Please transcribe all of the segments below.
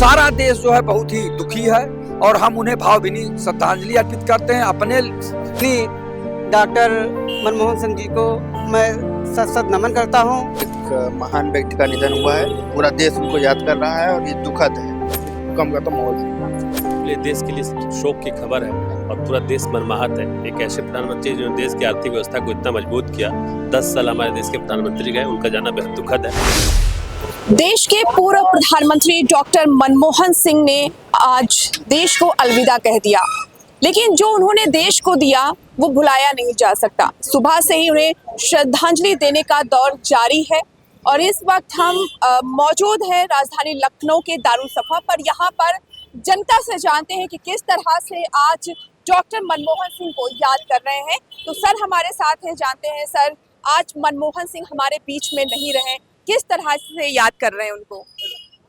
सारा देश जो है बहुत ही दुखी है और हम उन्हें भावभीनी श्रद्धांजलि अर्पित करते हैं। अपने डॉक्टर मनमोहन सिंह जी को मैं सत सत नमन करता हूँ। एक महान व्यक्ति का निधन हुआ है, पूरा देश उनको याद कर रहा है और ये दुखद है। कम का तो माहौल पूरे देश के लिए शोक की खबर है और पूरा देश मर्माहत है। एक ऐसे प्रधानमंत्री जो देश की आर्थिक व्यवस्था को इतना मजबूत किया, 10 साल हमारे देश के प्रधानमंत्री गए, उनका जाना बेहद दुखद है। देश के पूर्व प्रधानमंत्री डॉक्टर मनमोहन सिंह ने आज देश को अलविदा कह दिया, लेकिन जो उन्होंने देश को दिया वो भुलाया नहीं जा सकता। सुबह से ही उन्हें श्रद्धांजलि देने का दौर जारी है और इस वक्त हम मौजूद हैं राजधानी लखनऊ के दारुसफा पर। यहाँ पर जनता से जानते हैं कि किस तरह से आज डॉक्टर मनमोहन सिंह को याद कर रहे हैं। तो सर हमारे साथ हैं, जानते हैं सर आज मनमोहन सिंह हमारे बीच में नहीं रहे, किस तरह से याद कर रहे हैं उनको?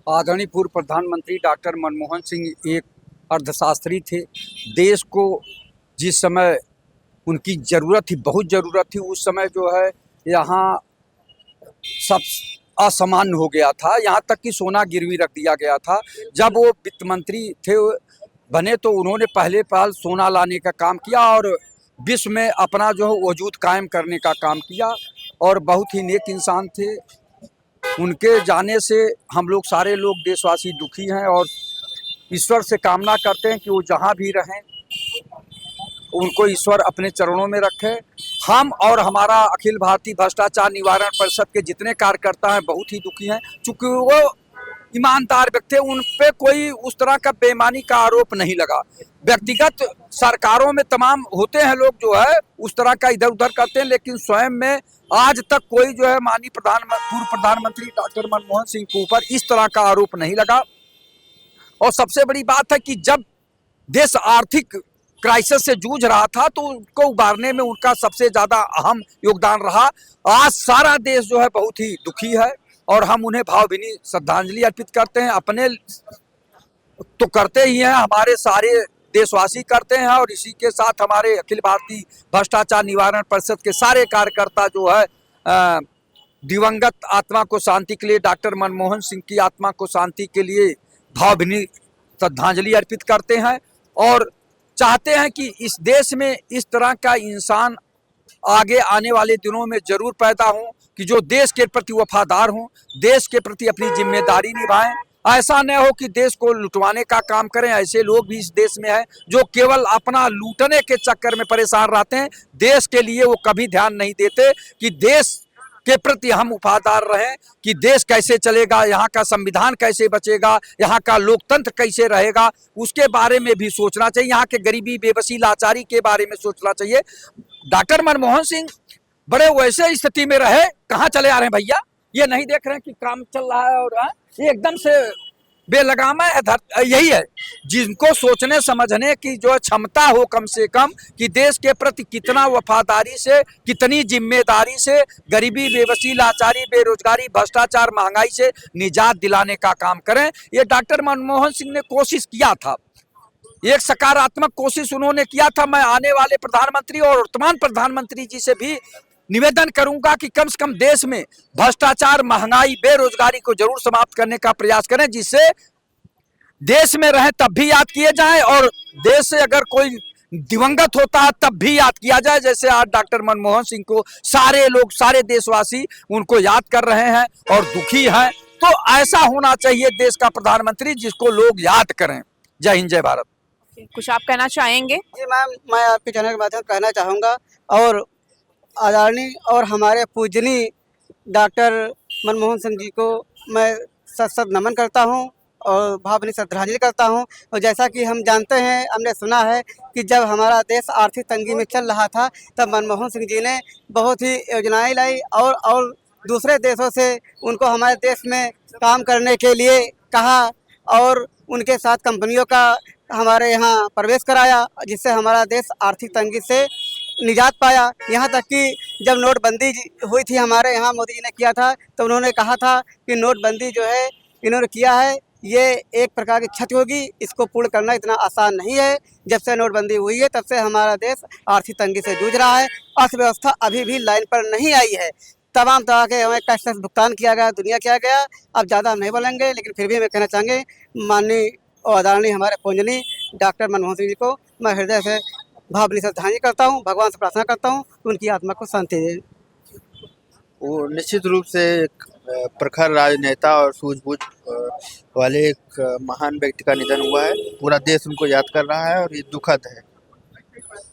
आदरणीय पूर्व प्रधानमंत्री डॉक्टर मनमोहन सिंह एक अर्थशास्त्री थे। देश को जिस समय उनकी ज़रूरत थी, बहुत ज़रूरत थी, उस समय जो है यहाँ सब असामान्य हो गया था। यहाँ तक कि सोना गिरवी रख दिया गया था। जब वो वित्त मंत्री थे बने तो उन्होंने पहले पहल सोना लाने का काम किया और विश्व में अपना जो है वजूद कायम करने का काम किया और बहुत ही नेक इंसान थे। उनके जाने से हम लोग सारे लोग देशवासी दुखी हैं और ईश्वर से कामना करते हैं कि वो जहाँ भी रहें उनको ईश्वर अपने चरणों में रखे। हम और हमारा अखिल भारतीय भ्रष्टाचार निवारण परिषद के जितने कार्यकर्ता हैं बहुत ही दुखी हैं, चूँकि वो ईमानदार व्यक्ति, उन पे कोई उस तरह का बेईमानी का आरोप नहीं लगा। व्यक्तिगत सरकारों में तमाम होते हैं लोग जो है उस तरह का इधर उधर करते हैं, लेकिन स्वयं में आज तक कोई जो है माननीय पूर्व प्रधानमंत्री डॉक्टर मनमोहन सिंह के ऊपर इस तरह का आरोप नहीं लगा। और सबसे बड़ी बात है कि जब देश आर्थिक क्राइसिस से जूझ रहा था तो उनको उबारने में उनका सबसे ज़्यादा अहम योगदान रहा। आज सारा देश जो है बहुत ही दुखी है और हम उन्हें भावभीनी श्रद्धांजलि अर्पित करते हैं। अपने तो करते ही हैं, हमारे सारे देशवासी करते हैं और इसी के साथ हमारे अखिल भारतीय भ्रष्टाचार निवारण परिषद के सारे कार्यकर्ता जो है दिवंगत आत्मा को शांति के लिए, डॉक्टर मनमोहन सिंह की आत्मा को शांति के लिए भावभीनी श्रद्धांजलि अर्पित करते हैं और चाहते हैं कि इस देश में इस तरह का इंसान आगे आने वाले दिनों में जरूर पैदा हों कि जो देश के प्रति वफादार हों, देश के प्रति अपनी जिम्मेदारी निभाएं। ऐसा न हो कि देश को लुटवाने का काम करें। ऐसे लोग भी इस देश में हैं जो केवल अपना लूटने के चक्कर में परेशान रहते हैं। देश के लिए वो कभी ध्यान नहीं देते कि देश के प्रति हम वफादार रहें, कि देश कैसे चलेगा, यहाँ का संविधान कैसे बचेगा, यहाँ का लोकतंत्र कैसे रहेगा, उसके बारे में भी सोचना चाहिए। यहाँ के गरीबी, बेबसी, लाचारी के बारे में सोचना चाहिए। डॉक्टर मनमोहन सिंह बड़े वैसे स्थिति में रहे, कहाँ चले आ रहे हैं भैया, ये नहीं देख रहे हैं कि काम चल रहा है और ये एकदम से बेलगाम है। यही है जिनको सोचने समझने की जो क्षमता हो कम से कम कि देश के प्रति कितना वफादारी से, कितनी जिम्मेदारी से गरीबी, बेबसी, लाचारी, बेरोजगारी, भ्रष्टाचार, महंगाई से निजात दिलाने का काम करें। ये डॉक्टर मनमोहन सिंह ने कोशिश किया था, एक सकारात्मक कोशिश उन्होंने किया था। मैं आने वाले प्रधानमंत्री और वर्तमान प्रधानमंत्री जी से भी निवेदन करूंगा कि कम से कम देश में भ्रष्टाचार, महंगाई, बेरोजगारी को जरूर समाप्त करने का प्रयास करें, जिससे देश में रहे तब भी याद किए जाएं और देश से अगर कोई दिवंगत होता है तब भी याद किया जाए। जैसे आज डॉक्टर मनमोहन सिंह को सारे लोग, सारे देशवासी उनको याद कर रहे हैं और दुखी हैं, तो ऐसा होना चाहिए देश का प्रधानमंत्री जिसको लोग याद करें। जय हिंद, जय भारत। कुछ आप कहना चाहेंगे? जी मैम, मैं आपके चैनल के माध्यम से कहना चाहूँगा और आदरणीय और हमारे पूजनीय डॉक्टर मनमोहन सिंह जी को मैं सत सत नमन करता हूं और भावभीनी श्रद्धांजलि करता हूं। और जैसा कि हम जानते हैं, हमने सुना है कि जब हमारा देश आर्थिक तंगी में चल रहा था तब मनमोहन सिंह जी ने बहुत ही योजनाएं लाई और दूसरे देशों से उनको हमारे देश में काम करने के लिए कहा और उनके साथ कंपनियों का हमारे यहाँ प्रवेश कराया, जिससे हमारा देश आर्थिक तंगी से निजात पाया। यहाँ तक कि जब नोटबंदी हुई थी हमारे यहाँ, मोदी जी ने किया था, तो उन्होंने कहा था कि नोटबंदी जो है इन्होंने किया है, ये एक प्रकार की क्षति होगी, इसको पूर्ण करना इतना आसान नहीं है। जब से नोटबंदी हुई है तब से हमारा देश आर्थिक तंगी से जूझ रहा है। अर्थव्यवस्था अभी भी लाइन पर नहीं आई है। तमाम तरह के हमें कष्ट भुगतान किया गया, दुनिया किया गया। अब ज़्यादा हम नहीं बोलेंगे, लेकिन फिर भी मैं कहना चाहेंगे माननीय और आदरणीय हमारे पूजनीय डॉक्टर मनमोहन सिंह जी को मैं हृदय से भावभीनी श्रद्धांजलि करता हूँ, भगवान से प्रार्थना करता हूँ कि उनकी आत्मा को शांति दे। वो निश्चित रूप से एक प्रखर राजनेता और सूझबूझ वाले एक महान व्यक्ति का निधन हुआ है। पूरा देश उनको याद कर रहा है और ये दुखद है।